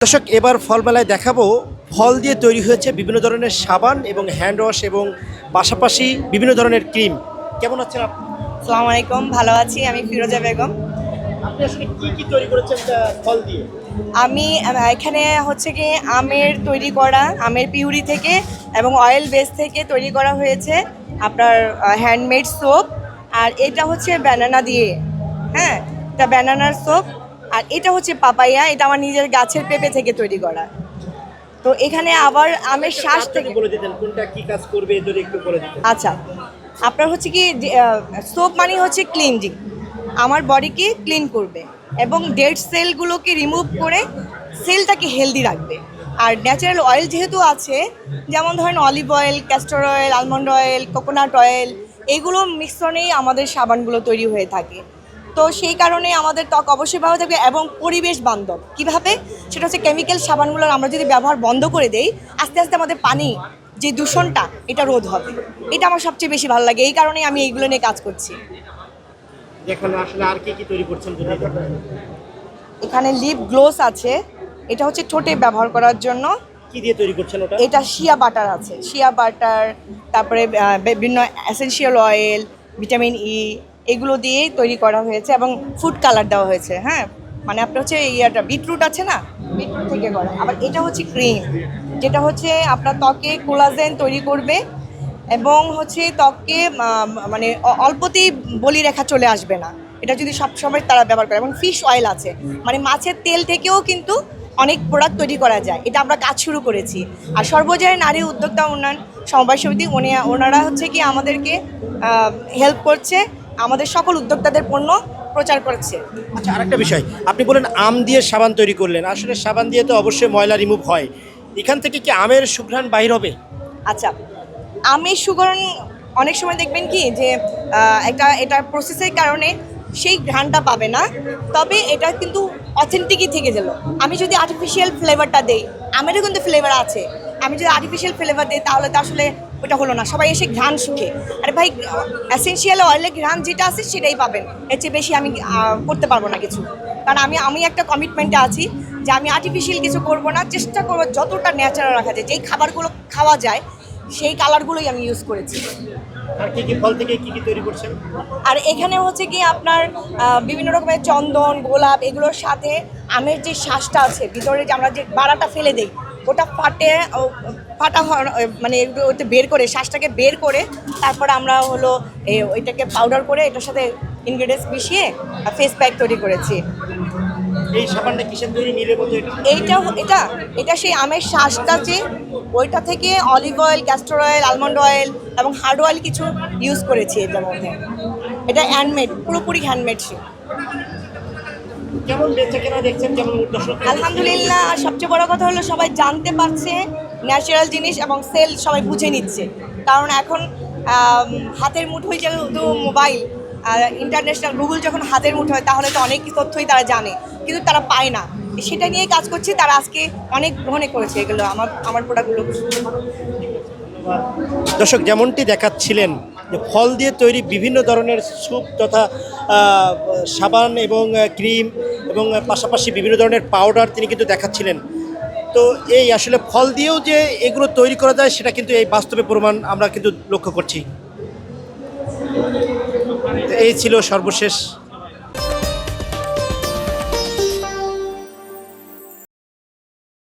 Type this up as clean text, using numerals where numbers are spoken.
দর্শক, এবার ফল মেলায় দেখাবো ফল দিয়ে তৈরি হয়েছে বিভিন্ন ধরনের সাবান এবং হ্যান্ড ওয়াশ এবং পাশাপাশি বিভিন্ন ধরনের ক্রিম। কেমন আছেন আপনি? আসসালামু আলাইকুম, ভালো আছি। আমি ফিরোজা বেগম। আপনি আসলে কি তৈরি করেছেন ফল দিয়ে? আমি এখানে হচ্ছে কি আমের তৈরি করা, আমের পিউরি থেকে এবং অয়েল বেস থেকে তৈরি করা হয়েছে আপনার হ্যান্ডমেড সোপ। আর এটা হচ্ছে ব্যানানা দিয়ে, হ্যাঁ, এটা ব্যানানার সোপ। আর এটা হচ্ছে পাপাইয়া, এটা আমার নিজের গাছের পেঁপে থেকে তৈরি করা। তো এখানে আবার আমের শ্বাস থেকে বলে দিতেন কোনটা কি কাজ করবে যদি একটু বলে দিতেন। আচ্ছা, আপনার হচ্ছে কি সোপ মানে হচ্ছে ক্লিনজিং, আমার বডিকে ক্লিন করবে এবং ডেড সেলগুলোকে রিমুভ করে সেলটাকে হেলদি রাখবে। আর ন্যাচারাল অয়েল যেহেতু আছে, যেমন ধরেন olive oil, castor oil, almond oil, coconut oil, এইগুলো মিশ্রণেই আমাদের সাবানগুলো তৈরি হয়ে থাকে। তো সেই কারণে আমাদের ত্বক অবশ্যই ভালো থাকবে এবং পরিবেশ বান্ধব। কীভাবে? সেটা হচ্ছে কেমিক্যাল সাবানগুলোর আমরা যদি ব্যবহার বন্ধ করে দেই, আস্তে আস্তে আমাদের পানি যে দূষণটা এটা রোধ হবে। এটা আমার সবচেয়ে বেশি ভালো লাগে, এই কারণেই আমি এইগুলো নিয়ে কাজ করছি। দেখুন আসলে আর কি তৈরি করছেন যদি এখানে লিপ গ্লোস আছে, এটা হচ্ছে ঠোঁটে ব্যবহার করার জন্য। কি দিয়ে তৈরি করছেন ওটা? এটা শিয়া বাটার আছে, শিয়া বাটার, তারপরে বিভিন্ন এসেনশিয়াল অয়েল, ভিটামিন ই, এগুলো দিয়েই তৈরি করা হয়েছে এবং ফুড কালার দেওয়া হয়েছে। হ্যাঁ, মানে আপনার হচ্ছে ইয়াটা বিটরুট আছে না, বিটরুট থেকে করা। আবার এটা হচ্ছে ক্রিম, যেটা হচ্ছে আপনার ত্বকে কোলাজেন তৈরি করবে এবং হচ্ছে ত্বককে মানে অল্পতেই বলি রেখা চলে আসবে না, এটা যদি সবসময় তারা ব্যবহার করে। এবং ফিশ অয়েল আছে, মানে মাছের তেল থেকেও কিন্তু অনেক প্রোডাক্ট তৈরি করা যায়। এটা আমরা কাজ শুরু করেছি। আর সর্বজয়া নারী উদ্যোক্তা উন্নয়ন সমবায় সমিতি ওনারা হচ্ছে কি আমাদেরকে হেল্প করছে, আমাদের সকল উদ্যোক্তাদের পণ্য প্রচার করছে। আচ্ছা, আরেকটা বিষয়, আপনি বলেন আম দিয়ে সাবান তৈরি করলেন। আসলে সাবান দিয়ে তো অবশ্যই ময়লা রিমুভ হয়, এখান থেকে কি আমের সুঘ্রাণ বাহির হবে? আচ্ছা, আমের সুগন্ধ অনেক সময় দেখবেন কি যে এটা প্রসেসের কারণে সেই ঘ্রাণটা পাবে না, তবে এটা কিন্তু অথেন্টিকই থেকে গেল। আমি যদি আর্টিফিশিয়াল ফ্লেভারটা দেই, আমেরও কিন্তু ফ্লেভার আছে, আমি যদি আর্টিফিশিয়াল ফ্লেভার দিই তাহলে তো আসলে ওটা হলো না, সবাই এসে ঘ্রাণ শুকে। আরে ভাই, এসেনশিয়াল অয়েলের ঘ্রাণ যেটা আছে সেটাই পাবেন, এর চেয়ে বেশি আমি করতে পারবো না কিছু। কারণ আমি একটা কমিটমেন্টে আছি যে আমি আর্টিফিশিয়াল কিছু করব না, চেষ্টা করবো যতটা ন্যাচারাল রাখা যায়। যেই খাবারগুলো খাওয়া যায় সেই কালারগুলোই আমি ইউজ করেছি। আর কি ফল থেকে কি তৈরি করছেন? আর এখানে হচ্ছে কি আপনার বিভিন্ন রকমের চন্দন, গোলাপ, এগুলোর সাথে আমের যে শ্বাসটা আছে ভিতরে, যে আমরা যে বাড়াটা ফেলে দিই, ওটা ফাটা মানে ওটা বের করে, শ্বাসটাকে বের করে তারপরে আমরা হলো ওইটাকে পাউডার করে এটার সাথে ইনগ্রেডিয়েন্টস মিশিয়ে ফেস প্যাক তৈরি করেছি। এই সাবানটা কিসের তৈরি নিলে বলতো? এটা সেই আমের শ্বাসটা, যে ওইটা থেকে olive oil, castor oil, almond oil এবং হার্ড অয়েল কিছু ইউজ করেছি এটার মধ্যে। এটা হ্যান্ডমেড, পুরোপুরি হ্যান্ডমেড। কেমন বেচাকেনা দেখছেন, কেমন দর্শক? আলহামদুলিল্লাহ, সবচেয়ে বড় কথা হলো সবাই জানতে পারছে ন্যাচারাল জিনিস এবং সেল সবাই বুঝে নিচ্ছে। কারণ এখন হাতের মুঠোয় যেহেতু মোবাইল, ইন্টারন্যাশনাল গুগল যখন হাতের মুঠোয়, তাহলে তো অনেক তথ্যই তারা জানে, কিন্তু তারা পায় না। সেটা নিয়ে কাজ করছি, তারা আজকে অনেক গ্রহণে করেছে এগুলো, আমার প্রোডাক্টগুলো। দর্শক, যেমনটি দেখাচ্ছিলেন যে ফল দিয়ে তৈরি বিভিন্ন ধরনের স্যুপ তথা সাবান এবং ক্রিম এবং পাশাপাশি বিভিন্ন ধরনের পাউডার তিনি কিন্তু দেখাচ্ছিলেন। তো এই আসলে ফল দিয়েও যে এগুলো তৈরি করা যায় সেটা কিন্তু এই বাস্তবে প্রমাণ আমরা কিন্তু লক্ষ্য করছি। এই ছিল সর্বশেষ